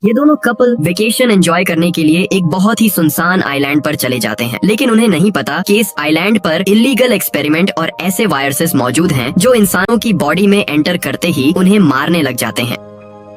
ये दोनों couple vacation enjoy करने के लिए एक बहुत ही सुनसान आइलैंड पर चले जाते हैं, लेकिन उन्हें नहीं पता कि इस आइलैंड पर इलीगल एक्सपेरिमेंट और ऐसे वायरसेस मौजूद हैं जो इंसानों की बॉडी में एंटर करते ही उन्हें मारने लग जाते हैं।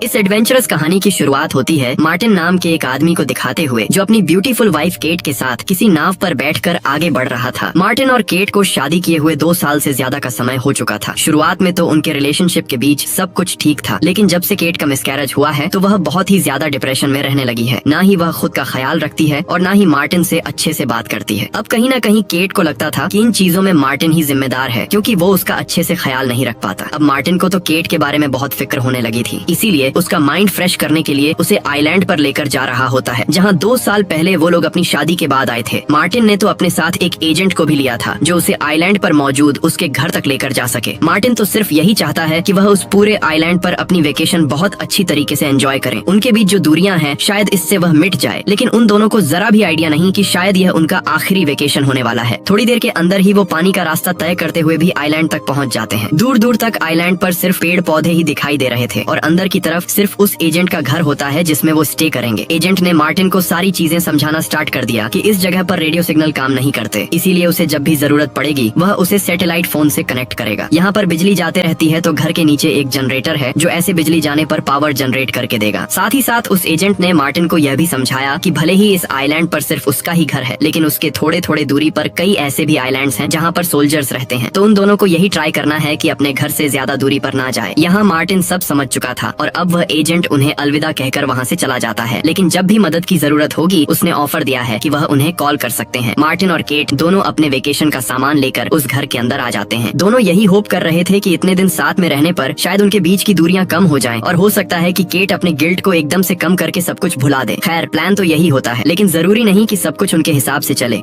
इस एडवेंचरस कहानी की शुरुआत होती है मार्टिन नाम के एक आदमी को दिखाते हुए, जो अपनी ब्यूटीफुल वाइफ केट के साथ किसी नाव पर बैठकर आगे बढ़ रहा था। मार्टिन और केट को शादी किए हुए 2 साल से ज्यादा का समय हो चुका था। शुरुआत में तो उनके रिलेशनशिप के बीच सब कुछ ठीक था, लेकिन जब से केट का मिसकैरेज हुआ है तो वह बहुत ही ज्यादा डिप्रेशन में रहने लगी है। ना ही वह खुद का ख्याल रखती है और ना ही मार्टिन से अच्छे से बात करती है। अब कहीं ना कहीं केट को लगता था कि इन चीजों में मार्टिन ही जिम्मेदार है, क्योंकि वो उसका अच्छे से ख्याल नहीं रख पाता। अब मार्टिन को तो केट के बारे में बहुत फिक्र होने लगी थी, इसीलिए उसका माइंड फ्रेश करने के लिए उसे आइलैंड पर लेकर जा रहा होता है, जहाँ 2 साल पहले वो लोग अपनी शादी के बाद आए थे। मार्टिन ने तो अपने साथ एक एजेंट को भी लिया था, जो उसे आइलैंड पर मौजूद उसके घर तक लेकर जा सके। मार्टिन तो सिर्फ यही चाहता है कि वह उस पूरे आइलैंड पर अपनी वेकेशन बहुत अच्छी तरीके से एंजॉय करें। उनके बीच जो दूरियां हैं शायद इससे वह मिट जाए, लेकिन उन दोनों को जरा भी आइडिया नहीं कि शायद यह उनका आखिरी वेकेशन होने वाला है। थोड़ी देर के अंदर ही वो पानी का रास्ता तय करते हुए भी आइलैंड तक पहुँच जाते हैं। दूर दूर तक आइलैंड पर सिर्फ पेड़ पौधे ही दिखाई दे रहे थे और अंदर की तरफ सिर्फ उस एजेंट का घर होता है जिसमें वो स्टे करेंगे। एजेंट ने मार्टिन को सारी चीजें समझाना स्टार्ट कर दिया कि इस जगह पर रेडियो सिग्नल काम नहीं करते, इसीलिए उसे जब भी जरूरत पड़ेगी वह उसे सैटेलाइट फोन से कनेक्ट करेगा। यहाँ पर बिजली जाते रहती है तो घर के नीचे एक जनरेटर है जो ऐसे बिजली जाने पर पावर जनरेट करके देगा। साथ ही साथ उस एजेंट ने मार्टिन को यह भी समझाया कि भले ही इस आइलैंड पर सिर्फ उसका ही घर है, लेकिन उसके थोड़े थोड़े दूरी पर कई ऐसे भी आइलैंड्स हैं जहाँ पर सोल्जर्स रहते हैं, तो उन दोनों को यही ट्राई करना है कि अपने घर से ज्यादा दूरी पर ना जाए। यहाँ मार्टिन सब समझ चुका था और अब वह एजेंट उन्हें अलविदा कहकर वहाँ से चला जाता है, लेकिन जब भी मदद की जरूरत होगी उसने ऑफर दिया है कि वह उन्हें कॉल कर सकते हैं। मार्टिन और केट दोनों अपने वेकेशन का सामान लेकर उस घर के अंदर आ जाते हैं। दोनों यही होप कर रहे थे कि इतने दिन साथ में रहने पर शायद उनके बीच की दूरियां कम हो जाएं और हो सकता है कि केट अपने गिल्ट को एकदम से कम करके सब कुछ भुला दे। खैर, प्लान तो यही होता है, लेकिन जरूरी नहीं कि सब कुछ उनके हिसाब से चले।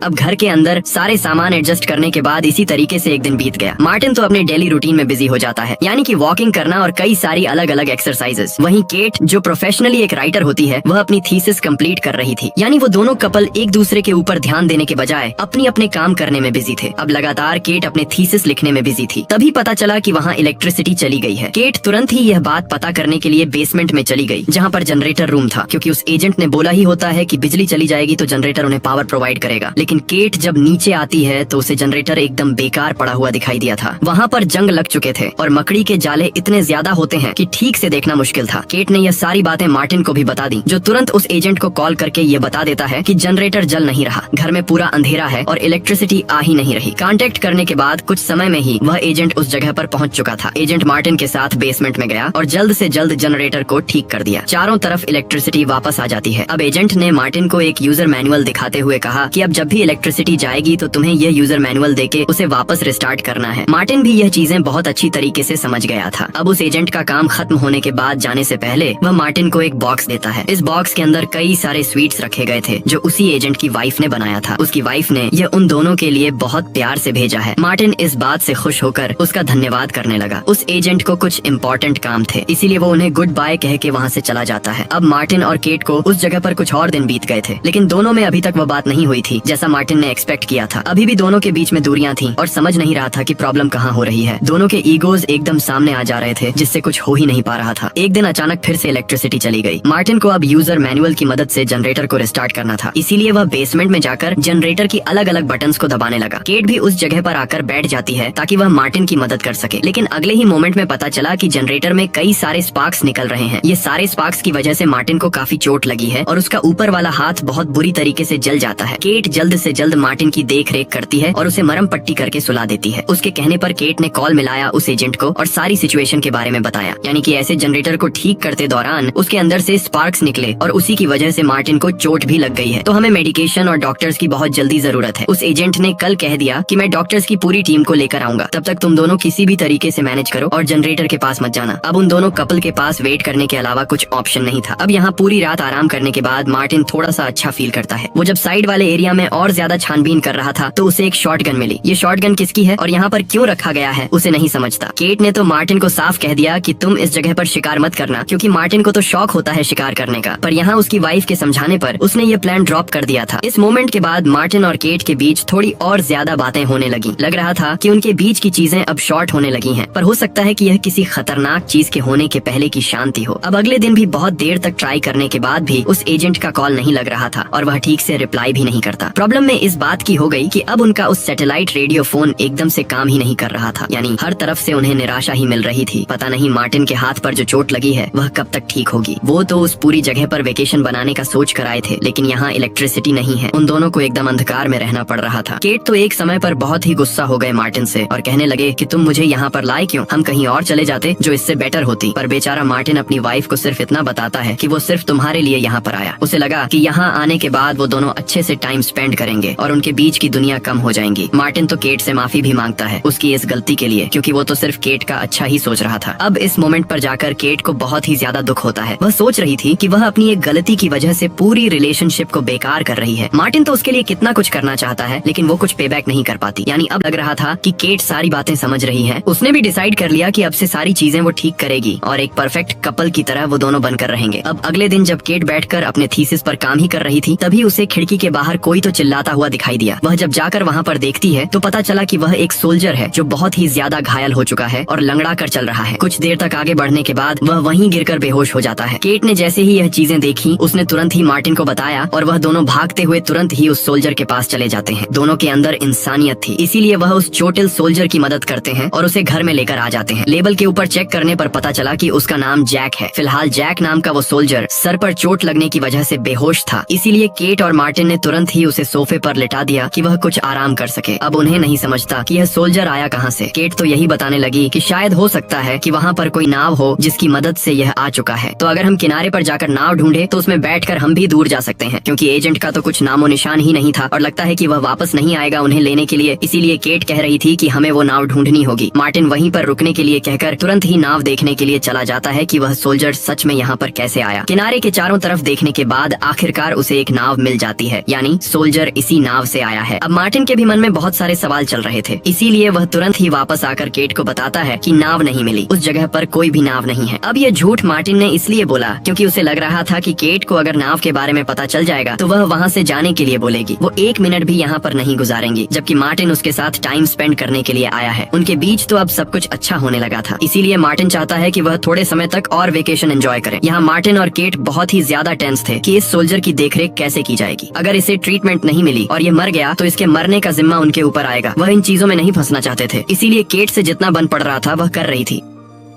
अब घर के अंदर सारे सामान एडजस्ट करने के बाद इसी तरीके से एक दिन बीत गया। मार्टिन तो अपने डेली रूटीन में बिजी हो जाता है, यानी कि वॉकिंग करना और कई सारी अलग अलग एक्सरसाइजेस। वहीं केट, जो प्रोफेशनली एक राइटर होती है, वह अपनी थीसिस कंप्लीट कर रही थी। यानी वो दोनों कपल एक दूसरे के ऊपर ध्यान देने के बजाय अपनी अपने काम करने में बिजी थे। अब लगातार केट अपने थीसिस लिखने में बिजी थी, तभी पता चला कि वहाँ इलेक्ट्रिसिटी चली गई है। केट तुरंत ही यह बात पता करने के लिए बेसमेंट में चली गई, जहाँ पर जनरेटर रूम था, क्योंकि उस एजेंट ने बोला ही होता है कि बिजली चली जाएगी तो जनरेटर उन्हें पावर प्रोवाइड करेगा। लेकिन केट जब नीचे आती है तो उसे जनरेटर एकदम बेकार पड़ा हुआ दिखाई दिया था। वहाँ पर जंग लग चुके थे और मकड़ी के जाले इतने ज्यादा होते हैं कि ठीक से देखना मुश्किल था। केट ने यह सारी बातें मार्टिन को भी बता दी, जो तुरंत उस एजेंट को कॉल करके ये बता देता है कि जनरेटर जल नहीं रहा, घर में पूरा अंधेरा है और इलेक्ट्रिसिटी आ ही नहीं रही। कांटेक्ट करने के बाद कुछ समय में ही वह एजेंट उस जगह पर पहुँच चुका था। एजेंट मार्टिन के साथ बेसमेंट में गया और जल्द से जल्द जनरेटर को ठीक कर दिया। चारों तरफ इलेक्ट्रिसिटी वापस आ जाती है। अब एजेंट ने मार्टिन को एक यूजर मैनुअल दिखाते हुए कहा कि अब जब भी इलेक्ट्रिसिटी जाएगी तो तुम्हें यह यूजर मैनुअल देके उसे वापस रिस्टार्ट करना है। मार्टिन भी यह चीजें बहुत अच्छी तरीके से समझ गया था। अब उस एजेंट का काम खत्म होने के बाद जाने से पहले वह मार्टिन को एक बॉक्स देता है। इस बॉक्स के अंदर कई सारे स्वीट्स रखे गए थे जो उसी एजेंट की वाइफ ने बनाया था। उसकी वाइफ ने यह उन दोनों के लिए बहुत प्यार से भेजा है। मार्टिन इस बात से खुश होकर उसका धन्यवाद करने लगा। उस एजेंट को कुछ इम्पोर्टेंट काम थे, इसीलिए वो उन्हें गुड बाय कह के वहाँ से चला जाता है। अब मार्टिन और केट को उस जगह पर कुछ और दिन बीत गए थे, लेकिन दोनों में अभी तक वो बात नहीं हुई थी जैसा मार्टिन ने एक्सपेक्ट किया था। अभी भी दोनों के बीच में दूरियां थीं और समझ नहीं रहा था कि प्रॉब्लम कहाँ हो रही है। दोनों के ईगोज एकदम सामने आ जा रहे थे, जिससे कुछ हो ही नहीं पा रहा था। एक दिन अचानक फिर से इलेक्ट्रिसिटी चली गई। मार्टिन को अब यूजर मैनुअल की मदद से जनरेटर को रिस्टार्ट करना था, इसीलिए वह बेसमेंट में जाकर जनरेटर की अलग अलग बटन्स को दबाने लगा। केट भी उस जगह पर आकर बैठ जाती है ताकि वह मार्टिन की मदद कर सके, लेकिन अगले ही मोमेंट में पता चला कि जनरेटर में कई सारे स्पार्क्स निकल रहे हैं। ये सारे स्पार्क्स की वजह से मार्टिन को काफी चोट लगी है और उसका ऊपर वाला हाथ बहुत बुरी तरीके से जल जाता है। केट जल्द से जल्द मार्टिन की देख रेख करती है और उसे मरम पट्टी करके सुला देती है। उसके कहने पर केट ने कॉल मिलाया उस एजेंट को और सारी सिचुएशन के बारे में बताया, यानी कि ऐसे जनरेटर को ठीक करते दौरान उसके अंदर से स्पार्क्स निकले और उसी की वजह से मार्टिन को चोट भी लग गई है, तो हमें मेडिकेशन और डॉक्टर्स की बहुत जल्दी जरूरत है। उस एजेंट ने कल कह दिया कि मैं डॉक्टर्स की पूरी टीम को लेकर आऊंगा, तब तक तुम दोनों किसी भी तरीके से मैनेज करो और जनरेटर के पास मत जाना। अब उन दोनों कपल के पास वेट करने के अलावा कुछ ऑप्शन नहीं था। अब यहाँ पूरी रात आराम करने के बाद मार्टिन थोड़ा सा अच्छा फील करता है। वो जब साइड वाले एरिया में और ज्यादा छानबीन कर रहा था तो उसे एक शॉटगन मिली। ये शॉटगन किसकी है और यहाँ पर क्यों रखा गया है उसे नहीं समझता। केट ने तो मार्टिन को साफ कह दिया कि तुम इस जगह पर शिकार मत करना, क्योंकि मार्टिन को तो शौक होता है शिकार करने का। पर यहाँ उसकी वाइफ के समझाने पर उसने ये प्लान ड्रॉप कर दिया था। इस मोमेंट के बाद मार्टिन और केट के बीच थोड़ी और ज्यादा बातें होने लगी। लग रहा था कि उनके बीच की चीजें अब शॉर्ट होने लगी हैं, पर हो सकता है कि यह किसी खतरनाक चीज के होने के पहले की शांति हो। अब अगले दिन भी बहुत देर तक ट्राई करने के बाद भी उस एजेंट का कॉल नहीं लग रहा था और वह ठीक से रिप्लाई भी नहीं करता। प्रॉब्लम में इस बात की हो गई कि अब उनका उस सैटेलाइट रेडियो फोन एकदम से काम ही नहीं कर रहा था, यानी हर तरफ से उन्हें निराशा ही मिल रही थी। पता नहीं मार्टिन के हाथ पर जो चोट लगी है वह कब तक ठीक होगी। वो तो उस पूरी जगह पर वेकेशन बनाने का सोच कर आए थे, लेकिन यहाँ इलेक्ट्रिसिटी नहीं है। उन दोनों को एकदम अंधकार में रहना पड़ रहा था। केट तो एक समय पर बहुत ही गुस्सा हो गए मार्टिन से और कहने लगे कि तुम मुझे यहाँ पर लाए क्यों, हम कहीं और चले जाते जो इससे बेटर होती। पर बेचारा मार्टिन अपनी वाइफ को सिर्फ इतना बताता है कि वो सिर्फ तुम्हारे लिए यहाँ पर आया। उसे लगा कि यहाँ आने के बाद वो दोनों अच्छे से टाइम स्पेंड करेंगे और उनके बीच की दुनिया कम हो जाएंगी। मार्टिन तो केट से माफी भी मांगता है उसकी इस गलती के लिए, क्योंकि वो तो सिर्फ केट का अच्छा ही सोच रहा था। अब इस मोमेंट पर जाकर केट को बहुत ही ज्यादा दुख होता है। वह सोच रही थी कि वह अपनी एक गलती की वजह से पूरी रिलेशनशिप को बेकार कर रही है। मार्टिन तो उसके लिए कितना कुछ करना चाहता है, लेकिन वो कुछ पेबैक नहीं कर पाती। यानी अब लग रहा था कि केट सारी बातें समझ रही है। उसने भी डिसाइड कर लिया कि अब से सारी चीजें वो ठीक करेगी और एक परफेक्ट कपल की तरह वो दोनों बनकर रहेंगे। अब अगले दिन जब केट बैठकर अपने थीसिस पर काम ही कर रही थी, तभी उसे खिड़की के बाहर कोई तो चिल्लाता हुआ दिखाई दिया। वह जब जाकर वहाँ पर देखती है तो पता चला कि वह एक सोल्जर है जो बहुत ही ज्यादा घायल हो चुका है और लंगड़ा कर चल रहा है। कुछ देर तक आगे बढ़ने के बाद वह वहीं गिरकर बेहोश हो जाता है। केट ने जैसे ही यह चीजें देखी उसने तुरंत ही मार्टिन को बताया और वह दोनों भागते हुए तुरंत ही उस सोल्जर के पास चले जाते हैं। दोनों के अंदर इंसानियत थी, इसीलिए वह उस चोटिल सोल्जर की मदद करते हैं और उसे घर में लेकर आ जाते हैं। लेबल के ऊपर चेक करने पर पता चला कि उसका नाम जैक है। फिलहाल जैक नाम का वो सोल्जर सर पर चोट लगने की वजह से बेहोश था, इसीलिए केट और मार्टिन ने तुरंत ही उसे सोफे पर लिटा दिया कि वह कुछ आराम कर सके। अब उन्हें नहीं समझता कि यह सोल्जर आया कहां से। केट तो यही बताने लगी कि शायद हो सकता है कि वहां पर कोई नाव हो जिसकी मदद से यह आ चुका है, तो अगर हम किनारे पर जाकर नाव ढूंढे तो उसमें बैठकर हम भी दूर जा सकते हैं, क्योंकि एजेंट का तो कुछ नामो निशान ही नहीं था और लगता है कि वह वापस नहीं आएगा उन्हें लेने के लिए। इसीलिए केट कह रही थी कि हमें वो नाव ढूंढनी होगी। मार्टिन वहीं पर रुकने के लिए कहकर तुरंत ही नाव देखने के लिए चला जाता है कि वह सोल्जर सच में यहाँ पर कैसे आया। किनारे के चारों तरफ देखने के बाद आखिरकार उसे एक नाव मिल जाती है, यानी सोल्जर इसी नाव से आया है। अब मार्टिन के भी मन में बहुत सारे सवाल चल रहे थे, इसीलिए वह तुरंत ही वापस आकर केट को बताता है कि नाव नहीं मिली, उस जगह पर कोई भी नाव नहीं है। अब यह झूठ मार्टिन ने इसलिए बोला क्योंकि उसे लग रहा था कि केट को अगर नाव के बारे में पता चल जाएगा तो वह वहाँ से जाने के लिए बोलेगी। वो एक मिनट भी यहाँ पर नहीं गुजारेंगी, जबकि मार्टिन उसके साथ टाइम स्पेंड करने के लिए आया है। उनके बीच तो अब सब कुछ अच्छा होने लगा था, इसीलिए मार्टिन चाहता है कि वह थोड़े समय तक और वेकेशन एंजॉय करे। यहाँ मार्टिन और केट बहुत ही ज्यादा टेंस थे कि इस सोल्जर की देखरेख कैसे की जाएगी। अगर इसे ट्रीटमेंट नहीं मिली और ये मर गया तो इसके मरने का जिम्मा उनके ऊपर आएगा। वह इन चीजों में नहीं फंसना चाहते थे, इसीलिए केट से जितना बन पड़ रहा था वह कर रही थी।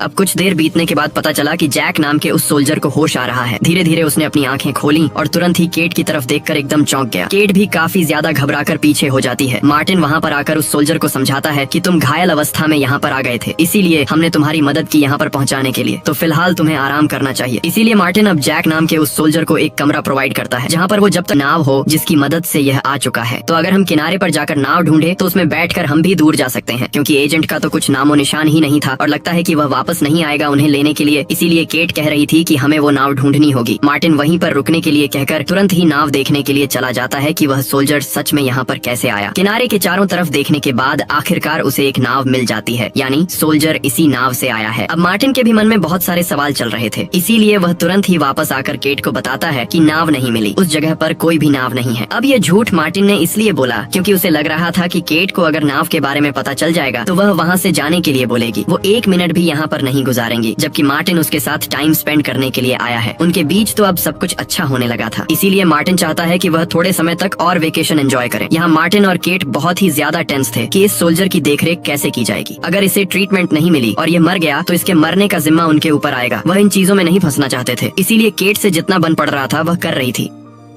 अब कुछ देर बीतने के बाद पता चला कि जैक नाम के उस सोल्जर को होश आ रहा है। धीरे धीरे उसने अपनी आंखें खोली और तुरंत ही केट की तरफ देखकर एकदम चौंक गया। केट भी काफी ज्यादा घबराकर पीछे हो जाती है। मार्टिन वहाँ पर आकर उस सोल्जर को समझाता है कि तुम घायल अवस्था में यहाँ पर आ गए थे, इसीलिए हमने तुम्हारी मदद की यहाँ पर पहुँचाने के लिए, तो फिलहाल तुम्हें आराम करना चाहिए। इसीलिए मार्टिन अब जैक नाम के उस सोल्जर को एक कमरा प्रोवाइड करता है जहाँ पर वो जब तक नाव हो जिसकी मदद से यह आ चुका है, तो अगर हम किनारे पर जाकर नाव ढूंढे तो उसमें बैठकर हम भी दूर जा सकते हैं, क्योंकि एजेंट का तो कुछ नामो निशान ही नहीं था और लगता है कि वह वापस नहीं आएगा उन्हें लेने के लिए। इसीलिए केट कह रही थी कि हमें वो नाव ढूंढनी होगी। मार्टिन वहीं पर रुकने के लिए कहकर तुरंत ही नाव देखने के लिए चला जाता है कि वह सोल्जर सच में यहाँ पर कैसे आया। किनारे के चारों तरफ देखने के बाद आखिरकार उसे एक नाव मिल जाती है, यानी सोल्जर इसी नाव से आया है। अब मार्टिन के भी मन में बहुत सारे सवाल चल रहे थे, इसीलिए वह तुरंत ही वापस आकर केट को बताता है कि नाव नहीं मिली, उस जगह पर कोई भी नाव नहीं है। अब यह झूठ मार्टिन ने इसलिए बोला क्योंकि उसे लग रहा था कि केट को अगर नाव के बारे में पता चल जाएगा तो वह वहाँ से जाने के लिए बोलेगी। वो एक मिनट भी यहाँ पर नहीं गुजारेंगी, जबकि मार्टिन उसके साथ टाइम स्पेंड करने के लिए आया है। उनके बीच तो अब सब कुछ अच्छा होने लगा था, इसीलिए मार्टिन चाहता है कि वह थोड़े समय तक और वेकेशन एंजॉय करें। यहाँ मार्टिन और केट बहुत ही ज्यादा टेंस थे कि इस सोल्जर की देखरेख कैसे की जाएगी। अगर इसे ट्रीटमेंट नहीं मिली और ये मर गया तो इसके मरने का जिम्मा उनके ऊपर आएगा। वह इन चीजों में नहीं फंसना चाहते थे, इसीलिए केट से जितना बन पड़ रहा था वह कर रही थी।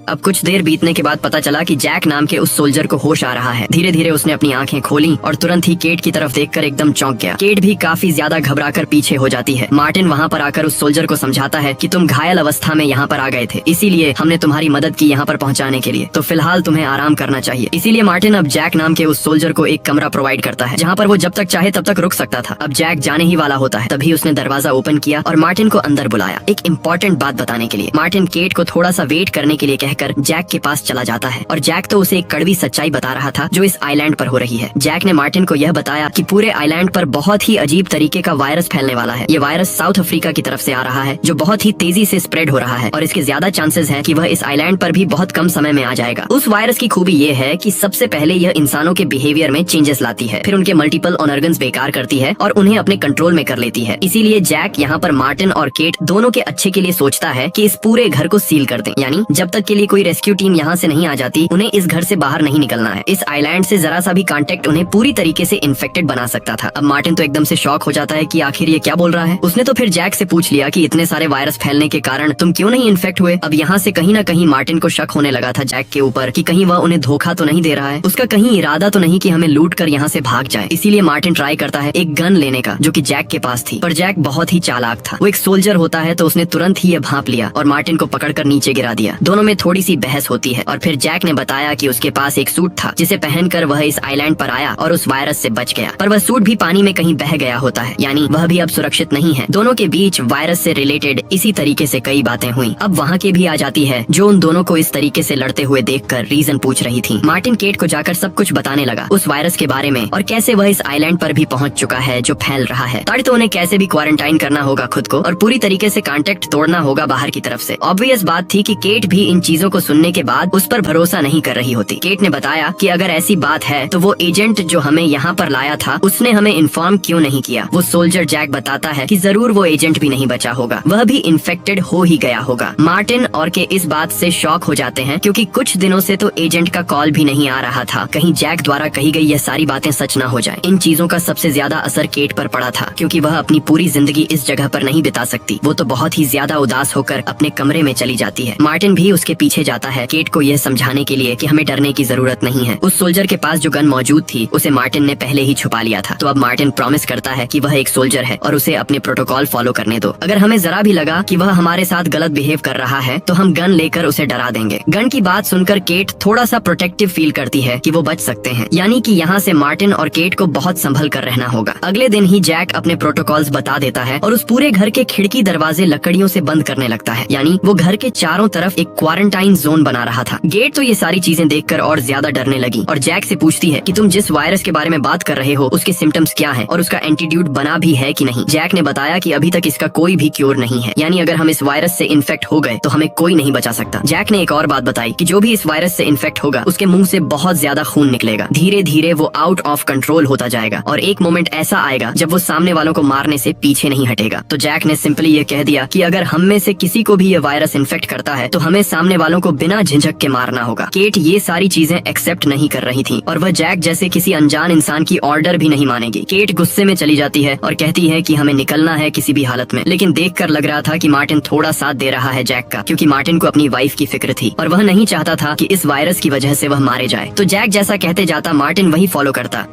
अब कुछ देर बीतने के बाद पता चला कि जैक नाम के उस सोल्जर को होश आ रहा है। धीरे धीरे उसने अपनी आंखें खोली और तुरंत ही केट की तरफ देखकर एकदम चौंक गया। केट भी काफी ज्यादा घबराकर पीछे हो जाती है। मार्टिन वहाँ पर आकर उस सोल्जर को समझाता है कि तुम घायल अवस्था में यहाँ पर आ गए थे, इसीलिए हमने तुम्हारी मदद की यहाँ पर पहुँचाने के लिए, तो फिलहाल तुम्हें आराम करना चाहिए। इसीलिए मार्टिन अब जैक नाम के उस सोल्जर को एक कमरा प्रोवाइड करता है जहाँ पर वो जब तक चाहे तब तक रुक सकता था। अब जैक जाने ही वाला होता है, तभी उसने दरवाजा ओपन किया और मार्टिन को अंदर बुलाया एक इम्पोर्टेंट बात बताने के लिए। मार्टिन केट को थोड़ा सा वेट करने के लिए कहकर कहकर जैक के पास चला जाता है और जैक तो उसे एक कड़वी सच्चाई बता रहा था जो इस आइलैंड पर हो रही है। जैक ने मार्टिन को यह बताया कि पूरे आइलैंड पर बहुत ही अजीब तरीके का वायरस फैलने वाला है। ये वायरस साउथ अफ्रीका की तरफ से आ रहा है जो बहुत ही तेजी से स्प्रेड हो रहा है और इसके ज्यादा चांसेस है कि वह इस आइलैंड पर भी बहुत कम समय में आ जाएगा। उस वायरस की खूबी ये है कि सबसे पहले यह इंसानों के बिहेवियर में चेंजेस लाती है, फिर उनके मल्टीपल ऑर्गन्स बेकार करती है और उन्हें अपने कंट्रोल में कर लेती है। इसीलिए जैक यहाँ पर मार्टिन और केट दोनों के अच्छे के लिए सोचता है कि इस पूरे घर को सील कर दें, यानी जब तक के लिए कोई रेस्क्यू टीम यहाँ से नहीं आ जाती उन्हें इस घर से बाहर नहीं निकलना है। इस आइलैंड से जरा सा भी कांटेक्ट उन्हें पूरी तरीके से इन्फेक्टेड बना सकता था। अब मार्टिन तो एकदम से शॉक हो जाता है कि आखिर ये क्या बोल रहा है। उसने तो फिर जैक से पूछ लिया कि इतने सारे वायरस फैलने के कारण तुम क्यों नहीं इन्फेक्ट हुए। अब यहाँ से कहीं न कहीं मार्टिन को शक होने लगा था जैक के ऊपर कि कहीं वह उन्हें धोखा तो नहीं दे रहा है, उसका कहीं इरादा तो नहीं कि हमें लूट कर यहाँ से भाग जाए। इसीलिए मार्टिन ट्राई करता है एक गन लेने का जो कि जैक के पास थी, पर जैक बहुत ही चालाक था। वो एक सोल्जर होता है तो उसने तुरंत ही ये भांप लिया और मार्टिन को पकड़कर नीचे गिरा दिया। दोनों में थोड़ी सी बहस होती है और फिर जैक ने बताया कि उसके पास एक सूट था जिसे पहनकर वह इस आइलैंड पर आया और उस वायरस से बच गया, पर वह सूट भी पानी में कहीं बह गया होता है, यानी वह भी अब सुरक्षित नहीं है। दोनों के बीच वायरस से रिलेटेड इसी तरीके से कई बातें हुई। अब वहाँ के भी आ जाती है जो उन दोनों को इस तरीके से लड़ते हुए देखकर रीजन पूछ रही थी। मार्टिन केट को जाकर सब कुछ बताने लगा उस वायरस के बारे में और कैसे वह इस आइलैंड पर भी पहुंच चुका है जो फैल रहा है। तब तो उन्हें कैसे भी क्वारंटाइन करना होगा खुद को और पूरी तरीके से कांटेक्ट तोड़ना होगा बाहर की तरफ से। ऑब्वियस बात थी कि केट भी इन चीजों को सुनने के बाद उस पर भरोसा नहीं कर रही होती। केट ने बताया कि अगर ऐसी बात है तो वो एजेंट जो हमें यहाँ पर लाया था उसने हमें इन्फॉर्म क्यों नहीं किया। वो सोल्जर जैक बताता है कि जरूर वो एजेंट भी नहीं बचा होगा, वह भी इन्फेक्टेड हो ही गया होगा। मार्टिन और के इस बात से शॉक हो जाते हैं क्योंकि कुछ दिनों से तो एजेंट का कॉल भी नहीं आ रहा था, कहीं जैक द्वारा कही गई ये सारी बातें सच न हो जाए। इन चीजों का सबसे ज्यादा असर केट पर पड़ा था क्योंकि वह अपनी पूरी जिंदगी इस जगह पर नहीं बिता सकती। वो तो बहुत ही ज्यादा उदास होकर अपने कमरे में चली जाती है। मार्टिन भी उसके पीछे जाता है केट को यह समझाने के लिए कि हमें डरने की जरूरत नहीं है। उस सोल्जर के पास जो गन मौजूद थी उसे मार्टिन ने पहले ही छुपा लिया था, तो अब मार्टिन प्रॉमिस करता है कि वह एक सोल्जर है और उसे अपने प्रोटोकॉल फॉलो करने दो। अगर हमें जरा भी लगा कि वह हमारे साथ गलत बिहेव कर रहा है तो हम गन लेकर उसे डरा देंगे। गन की बात सुनकर केट थोड़ा सा प्रोटेक्टिव फील करती है कि वो बच सकते हैं, यानी कि यहाँ से मार्टिन और केट को बहुत संभल कर रहना होगा। अगले दिन ही जैक अपने प्रोटोकॉल्स बता देता है और उस पूरे घर के खिड़की दरवाजे लकड़ियों से बंद करने लगता है, यानी वो घर के चारों तरफ एक क्वारंटाइन जोन बना रहा था। गेट तो ये सारी चीजें देखकर और ज्यादा डरने लगी और जैक से पूछती है कि तुम जिस वायरस के बारे में बात कर रहे हो उसके सिम्टम्स क्या हैं और उसका एंटीट्यूड बना भी है कि नहीं। जैक ने बताया कि अभी तक इसका कोई भी क्योर नहीं है, यानी अगर हम इस वायरस से इन्फेक्ट हो गए तो हमें कोई नहीं बचा सकता। जैक ने एक और बात बताई कि जो भी इस वायरस से इन्फेक्ट होगा उसके मुंह से बहुत ज्यादा खून निकलेगा, धीरे धीरे वो आउट ऑफ कंट्रोल होता जाएगा और एक मोमेंट ऐसा आएगा जब वो सामने वालों को मारने से पीछे नहीं हटेगा। तो जैक ने सिंपली ये कह दिया कि अगर हम में से किसी को भी ये वायरस इन्फेक्ट करता है तो हमें सामने वालों को बिना झिझक के मारना होगा। केट ये सारी चीजें एक्सेप्ट नहीं कर रही थी और वह जैक जैसे किसी अनजान इंसान की ऑर्डर भी नहीं मानेगी। केट गुस्से में चली जाती है और कहती है कि हमें निकलना है किसी भी हालत में, लेकिन देखकर लग रहा था कि मार्टिन थोड़ा साथ दे रहा है जैक का, क्योंकि मार्टिन को अपनी वाइफ की फिक्र थी और वह नहीं चाहता था कि इस वायरस की वजह से वह मारे जाए। तो जैक जैसा कहते जाता मार्टिन वही फॉलो करता।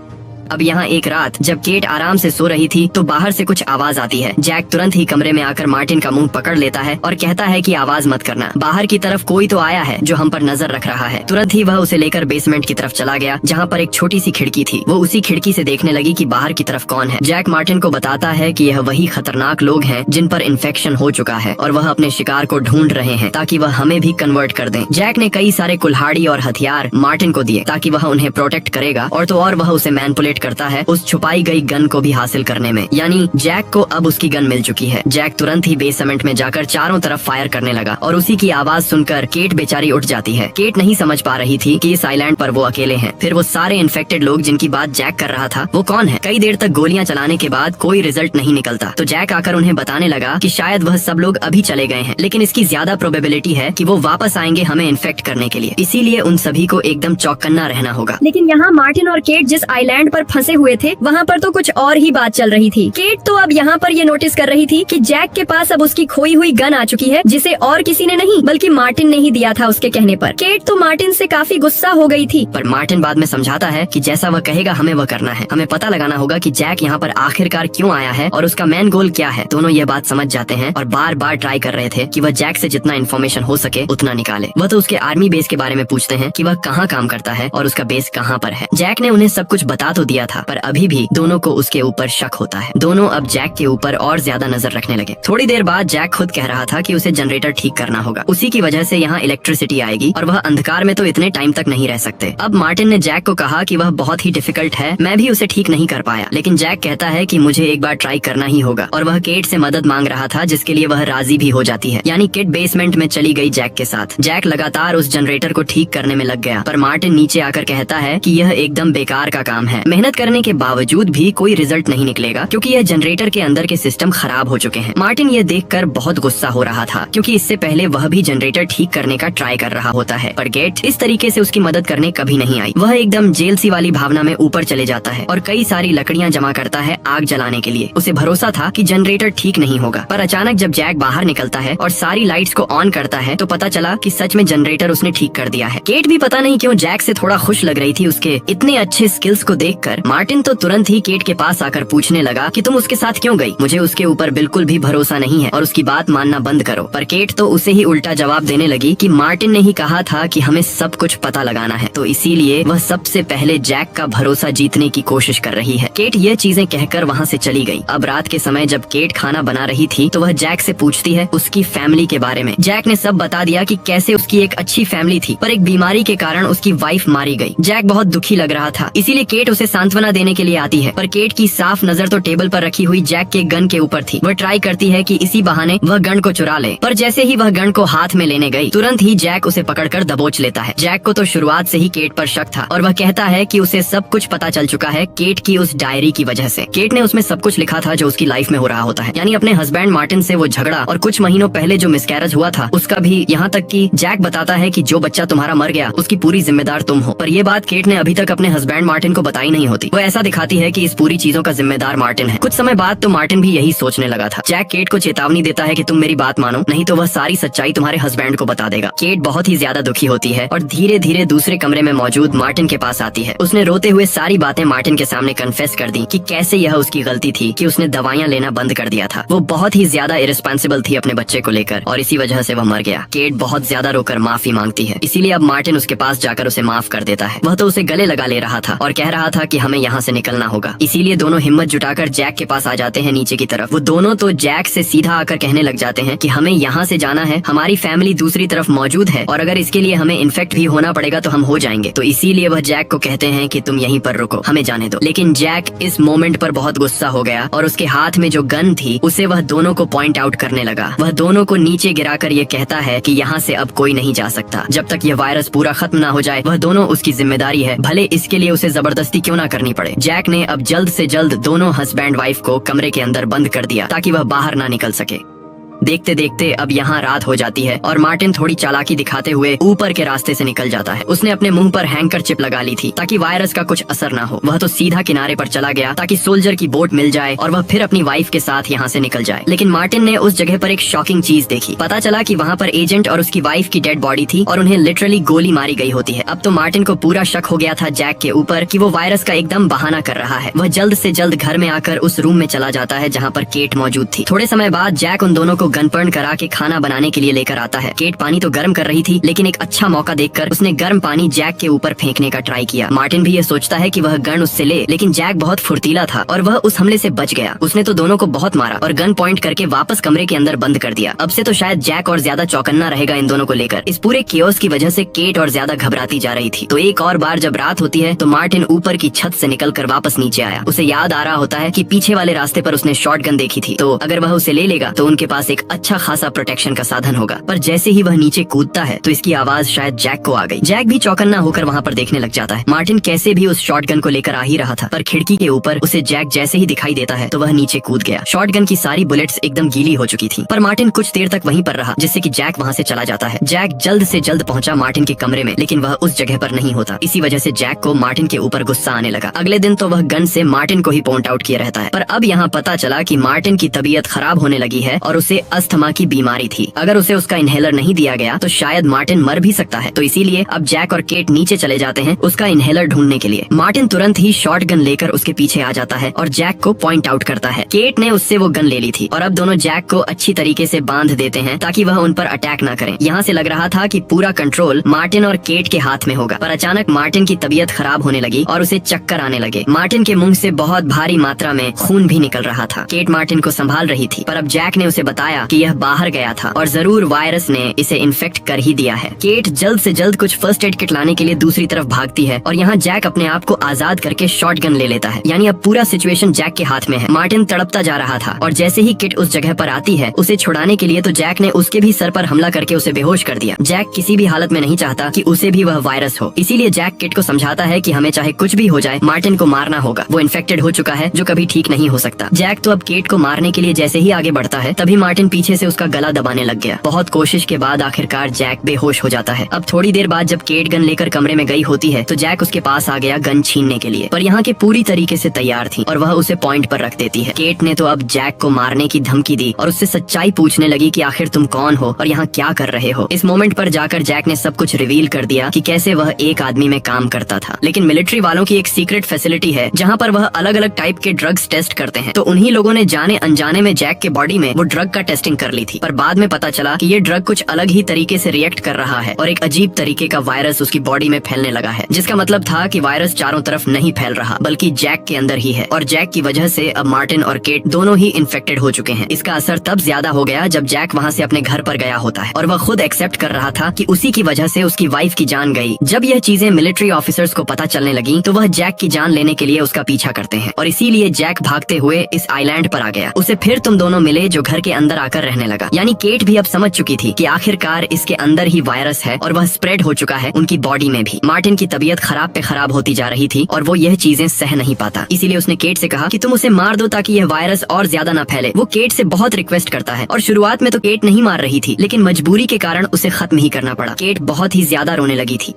अब यहाँ एक रात जब केट आराम से सो रही थी तो बाहर से कुछ आवाज आती है। जैक तुरंत ही कमरे में आकर मार्टिन का मुंह पकड़ लेता है और कहता है कि आवाज मत करना, बाहर की तरफ कोई तो आया है जो हम पर नजर रख रहा है। तुरंत ही वह उसे लेकर बेसमेंट की तरफ चला गया जहाँ पर एक छोटी सी खिड़की थी। वो उसी खिड़की से देखने लगी कि बाहर की तरफ कौन है। जैक मार्टिन को बताता है कि यह वही खतरनाक लोग हैं जिन पर इन्फेक्शन हो चुका है और वह अपने शिकार को ढूंढ रहे हैं ताकि वह हमें भी कन्वर्ट कर दें। जैक ने कई सारे कुल्हाड़ी और हथियार मार्टिन को दिए ताकि वह उन्हें प्रोटेक्ट करेगा और तो और वह उसे मैनिपुलेट करता है उस छुपाई गई गन को भी हासिल करने में, यानी जैक को अब उसकी गन मिल चुकी है। जैक तुरंत ही बेसमेंट में जाकर चारों तरफ फायर करने लगा और उसी की आवाज सुनकर केट बेचारी उठ जाती है। केट नहीं समझ पा रही थी कि इस आइलैंड पर वो अकेले हैं। फिर वो सारे इन्फेक्टेड लोग जिनकी बात जैक कर रहा था वो कौन है। कई देर तक गोलियां चलाने के बाद कोई रिजल्ट नहीं निकलता तो जैक आकर उन्हें बताने लगा कि शायद वह सब लोग अभी चले गए हैं, लेकिन इसकी ज्यादा प्रोबेबिलिटी है कि वो वापस आएंगे हमें इन्फेक्ट करने के लिए, इसीलिए उन सभी को एकदम चौकन्ना रहना होगा। लेकिन यहाँ मार्टिन और केट जिस आइलैंड पर फंसे हुए थे वहाँ पर तो कुछ और ही बात चल रही थी। केट तो अब यहाँ पर ये नोटिस कर रही थी कि जैक के पास अब उसकी खोई हुई गन आ चुकी है जिसे और किसी ने नहीं बल्कि मार्टिन ने ही दिया था उसके कहने पर। केट तो मार्टिन से काफी गुस्सा हो गई थी, पर मार्टिन बाद में समझाता है कि जैसा वह कहेगा हमें वह करना है। हमें पता लगाना होगा कि जैक यहाँ पर आखिरकार क्यों आया है और उसका मेन गोल क्या है। दोनों ये बात समझ जाते हैं और बार बार ट्राई कर रहे थे कि वह जैक से जितना इन्फॉर्मेशन हो सके उतना निकाले। वह तो उसके आर्मी बेस के बारे में पूछते हैं कि वह कहाँ काम करता है और उसका बेस कहाँ पर है। जैक ने उन्हें सब कुछ बता तो दिया था, पर अभी भी दोनों को उसके ऊपर शक होता है। दोनों अब जैक के ऊपर और ज्यादा नजर रखने लगे। थोड़ी देर बाद जैक खुद कह रहा था कि उसे जनरेटर ठीक करना होगा, उसी की वजह से यहाँ इलेक्ट्रिसिटी आएगी और वह अंधकार में तो इतने टाइम तक नहीं रह सकते। अब मार्टिन ने जैक को कहा कि वह बहुत ही डिफिकल्ट है, मैं भी उसे ठीक नहीं कर पाया, लेकिन जैक कहता है कि मुझे एक बार ट्राई करना ही होगा और वह केट से मदद मांग रहा था, जिसके लिए वह राजी भी हो जाती है। यानी किट बेसमेंट में चली गई जैक के साथ। जैक लगातार उस जनरेटर को ठीक करने में लग गया, पर मार्टिन नीचे आकर कहता है कि यह एकदम बेकार का काम है। मेहनत करने के बावजूद भी कोई रिजल्ट नहीं निकलेगा, क्योंकि यह जनरेटर के अंदर के सिस्टम खराब हो चुके हैं। मार्टिन यह देखकर बहुत गुस्सा हो रहा था, क्योंकि इससे पहले वह भी जनरेटर ठीक करने का ट्राई कर रहा होता है, पर गेट इस तरीके से उसकी मदद करने कभी नहीं आई। वह एकदम जेल सी वाली भावना में ऊपर चले जाता है और कई सारी लकड़ियां जमा करता है आग जलाने के लिए। उसे भरोसा था कि जनरेटर ठीक नहीं होगा, पर अचानक जब जैक बाहर निकलता है और सारी लाइट्स को ऑन करता है तो पता चला कि सच में जनरेटर उसने ठीक कर दिया है। केट भी पता नहीं क्यों जैक से थोड़ा खुश लग रही थी उसके इतने अच्छे स्किल्स को देखकर। मार्टिन तो तुरंत ही केट के पास आकर पूछने लगा कि तुम उसके साथ क्यों गई? मुझे उसके ऊपर बिल्कुल भी भरोसा नहीं है और उसकी बात मानना बंद करो। पर केट तो उसे ही उल्टा जवाब देने लगी कि मार्टिन ने ही कहा था कि हमें सब कुछ पता लगाना है, तो इसीलिए वह सबसे पहले जैक का भरोसा जीतने की कोशिश कर रही है। केट ये चीजें कहकर वहाँ से चली गई। अब रात के समय जब केट खाना बना रही थी तो वह जैक से पूछती है उसकी फैमिली के बारे में। जैक ने सब बता दिया कि कैसे उसकी एक अच्छी फैमिली थी, पर एक बीमारी के कारण उसकी वाइफ मारी गई। जैक बहुत दुखी लग रहा था, इसीलिए केट उसे सांत्वना देने के लिए आती है, पर केट की साफ नजर तो टेबल पर रखी हुई जैक के गन के ऊपर थी। वह ट्राई करती है कि इसी बहाने वह गन को चुरा ले, पर जैसे ही वह गन को हाथ में लेने गई तुरंत ही जैक उसे पकड़कर दबोच लेता है। जैक को तो शुरुआत से ही केट पर शक था और वह कहता है कि उसे सब कुछ पता चल चुका है केट की उस डायरी की वजह से। केट ने उसमें सब कुछ लिखा था जो उसकी लाइफ में हो रहा होता है, यानी अपने हस्बैंड मार्टिन से वो झगड़ा और कुछ महीनों पहले जो मिसकैरेज हुआ था उसका भी। यहाँ तक कि जैक बताता है कि जो बच्चा तुम्हारा मर गया उसकी पूरी जिम्मेदार तुम हो, पर ये बात केट ने अभी तक अपने हस्बैंड मार्टिन को बताई नहीं होती। वो ऐसा दिखाती है कि इस पूरी चीजों का जिम्मेदार मार्टिन है। कुछ समय बाद तो मार्टिन भी यही सोचने लगा था। जैक केट को चेतावनी देता है कि तुम मेरी बात मानो, नहीं तो वह सारी सच्चाई तुम्हारे हस्बैंड को बता देगा। केट बहुत ही ज्यादा दुखी होती है और धीरे धीरे दूसरे कमरे में मौजूद मार्टिन के पास आती है। उसने रोते हुए सारी बातें मार्टिन के सामने कन्फेस कर दी कि कैसे यह उसकी गलती थी कि उसने दवाइयाँ लेना बंद कर दिया था। वो बहुत ही ज्यादा इरेस्पॉन्सिबल थी अपने बच्चे को लेकर और इसी वजह से वह मर गया। केट बहुत ज्यादा रोकर माफी मांगती है, इसीलिए अब मार्टिन उसके पास जाकर उसे माफ कर देता है। वह तो उसे गले लगा ले रहा था और कह रहा था कि हमें यहाँ से निकलना होगा, इसीलिए दोनों हिम्मत जुटाकर जैक के पास आ जाते हैं नीचे की तरफ। वो दोनों तो जैक से सीधा आकर कहने लग जाते हैं कि हमें यहाँ से जाना है, हमारी फैमिली दूसरी तरफ मौजूद है और अगर इसके लिए हमें इन्फेक्ट भी होना पड़ेगा तो हम हो जाएंगे। तो इसीलिए वह जैक को कहते हैं कि तुम यहीं पर रुको, हमें जाने दो। लेकिन जैक इस मोमेंट पर बहुत गुस्सा हो गया और उसके हाथ में जो गन थी उसे वह दोनों को पॉइंट आउट करने लगा। वह दोनों को नीचे गिराकर ये कहता है कि यहाँ से अब कोई नहीं जा सकता, जब तक ये वायरस पूरा खत्म ना हो जाए। वह दोनों उसकी जिम्मेदारी है, भले इसके लिए उसे जबरदस्ती क्यों ना करनी पड़े। जैक ने अब जल्द से जल्द दोनों हस्बैंड वाइफ को कमरे के अंदर बंद कर दिया ताकि वह बाहर ना निकल सके। देखते देखते अब यहाँ रात हो जाती है और मार्टिन थोड़ी चालाकी दिखाते हुए ऊपर के रास्ते से निकल जाता है। उसने अपने मुंह पर हैंकर चिप लगा ली थी ताकि वायरस का कुछ असर ना हो। वह तो सीधा किनारे पर चला गया ताकि सोल्जर की बोट मिल जाए और वह फिर अपनी वाइफ के साथ यहाँ से निकल जाए। लेकिन मार्टिन ने उस जगह पर एक शॉकिंग चीज देखी। पता चला कि वहाँ पर एजेंट और उसकी वाइफ की डेड बॉडी थी और उन्हें लिटरली गोली मारी गई होती है। अब तो मार्टिन को पूरा शक हो गया था जैक के ऊपर कि वो वायरस का एकदम बहाना कर रहा है। वह जल्द से जल्द घर में आकर उस रूम में चला जाता है जहाँ पर केट मौजूद थी। थोड़े समय बाद जैक उन दोनों को गन पॉइंट करा के खाना बनाने के लिए लेकर आता है। केट पानी तो गर्म कर रही थी, लेकिन एक अच्छा मौका देखकर उसने गर्म पानी जैक के ऊपर फेंकने का ट्राई किया। मार्टिन भी ये सोचता है कि वह गन उससे ले, लेकिन जैक बहुत फुर्तीला था और वह उस हमले से बच गया। उसने तो दोनों को बहुत मारा और गन पॉइंट करके वापस कमरे के अंदर बंद कर दिया। अब से तो शायद जैक और ज्यादा चौकन्ना रहेगा इन दोनों को लेकर। इस पूरे केओस की वजह से केट और ज्यादा घबराती जा रही थी। तो एक और बार जब रात होती है तो मार्टिन ऊपर की छत से निकलकर वापस नीचे आया। उसे याद आ रहा होता है कि पीछे वाले रास्ते पर उसने शॉटगन देखी थी, तो अगर वह उसे ले लेगा तो उनके पास एक अच्छा खासा प्रोटेक्शन का साधन होगा। पर जैसे ही वह नीचे कूदता है तो इसकी आवाज शायद जैक को आ गई। जैक भी चौकन्ना होकर वहाँ पर देखने लग जाता है। मार्टिन कैसे भी उस शॉटगन को लेकर आ ही रहा था, पर खिड़की के ऊपर उसे जैक जैसे ही दिखाई देता है तो वह नीचे कूद गया। शॉटगन की सारी बुलेट्स एकदम गीली हो चुकी थी, पर मार्टिन कुछ देर तक वहीं पर रहा जिससे कि जैक वहाँ से चला जाता है। जैक जल्द से जल्द पहुंचा मार्टिन के कमरे में, लेकिन वह उस जगह पर नहीं होता। इसी वजह से जैक को मार्टिन के ऊपर गुस्सा आने लगा। अगले दिन तो वह गन से मार्टिन को ही पॉइंट आउट किया रहता है, पर अब यहाँ पता चला कि मार्टिन की तबीयत खराब होने लगी है और उसे अस्थमा की बीमारी थी। अगर उसे उसका इनहेलर नहीं दिया गया तो शायद मार्टिन मर भी सकता है। तो इसीलिए अब जैक और केट नीचे चले जाते हैं उसका इनहेलर ढूंढने के लिए। मार्टिन तुरंत ही शॉटगन लेकर उसके पीछे आ जाता है और जैक को पॉइंट आउट करता है। केट ने उससे वो गन ले ली थी और अब दोनों जैक को अच्छी तरीके से बांध देते हैं ताकि वह उन पर अटैक न करें। यहाँ से लग रहा था कि पूरा कंट्रोल मार्टिन और केट के हाथ में होगा, पर अचानक मार्टिन की तबीयत खराब होने लगी और उसे चक्कर आने लगे। मार्टिन के मुंह से बहुत भारी मात्रा में खून भी निकल रहा था। केट मार्टिन को संभाल रही थी, पर अब जैक ने उसे बताया कि यह बाहर गया था और जरूर वायरस ने इसे इन्फेक्ट कर ही दिया है। केट जल्द से जल्द कुछ फर्स्ट एड किट लाने के लिए दूसरी तरफ भागती है और यहाँ जैक अपने आप को आजाद करके शॉटगन ले लेता है। यानी अब पूरा सिचुएशन जैक के हाथ में है। मार्टिन तड़पता जा रहा था और जैसे ही किट उस जगह पर आती है उसे छुड़ाने के लिए तो जैक ने उसके भी सर पर हमला करके उसे बेहोश कर दिया। जैक किसी भी हालत में नहीं चाहता कि उसे भी वह वायरस हो, इसीलिए जैक किट को समझाता है कि हमें चाहे कुछ भी हो जाए मार्टिन को मारना होगा। वो इन्फेक्टेड हो चुका है जो कभी ठीक नहीं हो सकता। जैक तो अब केट को मारने के लिए जैसे ही आगे बढ़ता है तभी मार्टिन पीछे से उसका गला दबाने लग गया। बहुत कोशिश के बाद आखिरकार जैक बेहोश हो जाता है। अब थोड़ी देर बाद जब केट गन लेकर कमरे में गई होती है तो जैक उसके पास आ गया गन छीनने के लिए, पर यहाँ के पूरी तरीके से तैयार थी और वह उसे पॉइंट पर रख देती है। केट ने तो अब जैक को मारने की धमकी दी और उससे सच्चाई पूछने लगी कि आखिर तुम कौन हो और यहाँ क्या कर रहे हो। इस मोमेंट पर जाकर जैक ने सब कुछ रिवील कर दिया कि कैसे वह एक आदमी में काम करता था, लेकिन मिलिट्री वालों की एक सीक्रेट फैसिलिटी है जहाँ पर वह अलग अलग टाइप के ड्रग्स टेस्ट करते हैं। तो उन्हीं लोगों ने जाने अनजाने में जैक के बॉडी में वो ड्रग का टेस्टिंग कर ली थी, पर बाद में पता चला कि ये ड्रग कुछ अलग ही तरीके से रिएक्ट कर रहा है और एक अजीब तरीके का वायरस उसकी बॉडी में फैलने लगा है, जिसका मतलब था कि वायरस चारों तरफ नहीं फैल रहा बल्कि जैक के अंदर ही है और जैक की वजह से अब मार्टिन और केट दोनों ही इन्फेक्टेड हो चुके हैं। इसका असर तब ज्यादा हो गया जब जैक वहाँ से अपने घर पर गया होता है और वह खुद एक्सेप्ट कर रहा था कि उसी की वजह से उसकी वाइफ की जान गई। जब यह चीजें मिलिट्री ऑफिसर्स को पता चलने लगी तो वह जैक की जान लेने के लिए उसका पीछा करते हैं और इसीलिए जैक भागते हुए इस आइलैंड पर आ गया। उसे फिर तुम दोनों मिले जो घर के अंदर आकर रहने लगा। यानी केट भी अब समझ चुकी थी कि आखिरकार इसके अंदर ही वायरस है और वह स्प्रेड हो चुका है उनकी बॉडी में भी। मार्टिन की तबीयत खराब पे खराब होती जा रही थी और वो यह चीजें सह नहीं पाता, इसीलिए उसने केट से कहा कि तुम उसे मार दो ताकि यह वायरस और ज्यादा न फैले। वो केट से बहुत रिक्वेस्ट करता है और शुरुआत में तो केट नहीं मार रही थी, लेकिन मजबूरी के कारण उसे खत्म ही करना पड़ा। केट बहुत ही ज्यादा रोने लगी थी।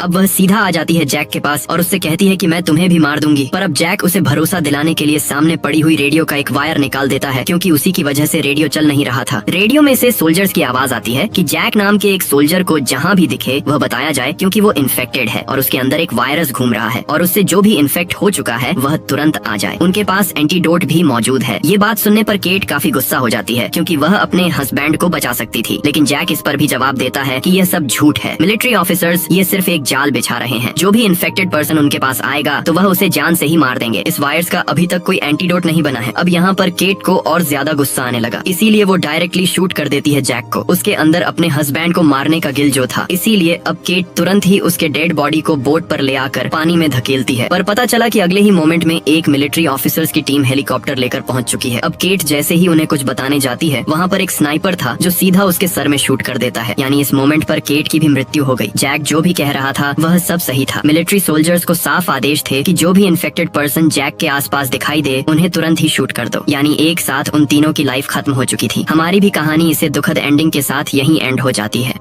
अब वह सीधा आ जाती है जैक के पास और उससे कहती है कि मैं तुम्हें भी मार दूंगी, पर अब जैक उसे भरोसा दिलाने के लिए सामने पड़ी हुई रेडियो का एक वायर निकाल देता है क्योंकि उसी की वजह से रेडियो चल नहीं रहा था। रेडियो में से सोल्जर्स की आवाज आती है कि जैक नाम के एक सोल्जर को जहाँ भी दिखे वह बताया जाए क्योंकि वो इन्फेक्टेड है और उसके अंदर एक वायरस घूम रहा है और उससे जो भी इन्फेक्ट हो चुका है वह तुरंत आ जाए। उनके पास एंटीडोट भी मौजूद है। ये बात सुनने पर केट काफी गुस्सा हो जाती है क्योंकि वह अपने हस्बैंड को बचा सकती थी, लेकिन जैक इस पर भी जवाब देता है कि यह सब झूठ है। मिलिट्री ऑफिसर्स ये सिर्फ एक जाल बिछा रहे हैं। जो भी इन्फेक्टेड पर्सन उनके पास आएगा तो वह उसे जान से ही मार देंगे। इस वायरस का अभी तक कोई एंटीडोट नहीं बना है। अब यहाँ पर केट को और ज्यादा गुस्सा आने लगा, इसीलिए वो डायरेक्टली शूट कर देती है जैक को। उसके अंदर अपने हस्बैंड को मारने का गिल जो था, इसीलिए अब केट तुरंत ही उसके डेड बॉडी को बोट पर ले आकर पानी में धकेलती है। पर पता चला कि अगले ही मोमेंट में एक मिलिट्री ऑफिसर्स की टीम हेलीकॉप्टर लेकर पहुंच चुकी है। अब केट जैसे ही उन्हें कुछ बताने जाती है वहाँ पर एक स्नाइपर था जो सीधा उसके सर में शूट कर देता है। यानी इस मोमेंट पर केट की भी मृत्यु हो गई। जैक जो भी कह रहा था वह सब सही था। मिलिट्री सोल्जर्स को साफ आदेश थे कि जो भी इन्फेक्टेड पर्सन जैक के आसपास दिखाई दे उन्हें तुरंत ही शूट कर दो। यानी एक साथ उन तीनों की लाइफ खत्म हो चुकी थी। हमारी भी कहानी इसे दुखद एंडिंग के साथ यहीं एंड हो जाती है।